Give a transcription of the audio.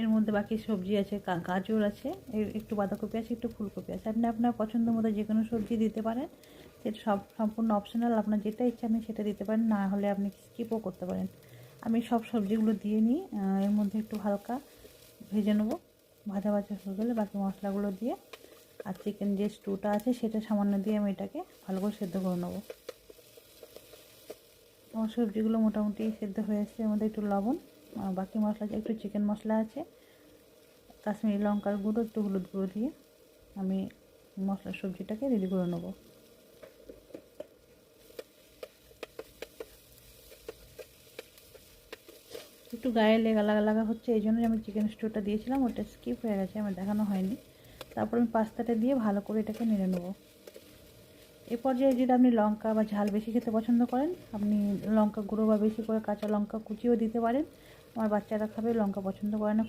এর মধ্যে বাকি সবজি আছে, গাজর আছে, একটু বাঁধাকপি আছে, একটু ফুলকপি আছে। আপনি আপনার পছন্দ মতো যে কোনো সবজি দিতে পারেন, সেটা সম্পূর্ণ অপশনাল। আপনার যেটা ইচ্ছা আপনি সেটা দিতে পারেন, না হলে আপনি স্কিপও করতে পারেন। আমি সব সবজিগুলো দিয়ে নিই, এর মধ্যে একটু হালকা ভেজে নেবো। ভাজা হয়ে গেলে বাকি মশলাগুলো দিয়ে আর চিকেন যে স্টুটা আছে সেটা সামান্য দিয়ে আমি এটাকে ভালো করে সেদ্ধ করে নেবো। আমার সবজিগুলো মোটামুটি সেদ্ধ হয়ে এসেছে। এর মধ্যে একটু লবণ, বাকি মশলা একটু চিকেন মশলা আছে, কাশ্মীরি লঙ্কার গুঁড়ো, একটু হলুদ গুঁড়ো দিয়ে আমি সবজিটাকে রেডি করে নেব। একটু গায়ে লাগা হচ্ছে, এই জন্য আমি চিকেন স্টুটা দিয়েছিলাম, ওটা স্কিপ হয়ে গেছে, আমার দেখানো হয়নি। তারপর আমি পাস্তাটা দিয়ে ভালো করে এটাকে নেড়ে নেব। এ পর্যায়ে যদি আপনি লঙ্কা বা ঝাল বেশি খেতে পছন্দ করেন, আপনি লঙ্কা গুঁড়ো বা বেশি করে কাঁচা লঙ্কা কুচিও দিতে পারেন। আমার বাচ্চারা খাবে, লঙ্কা পছন্দ করে না।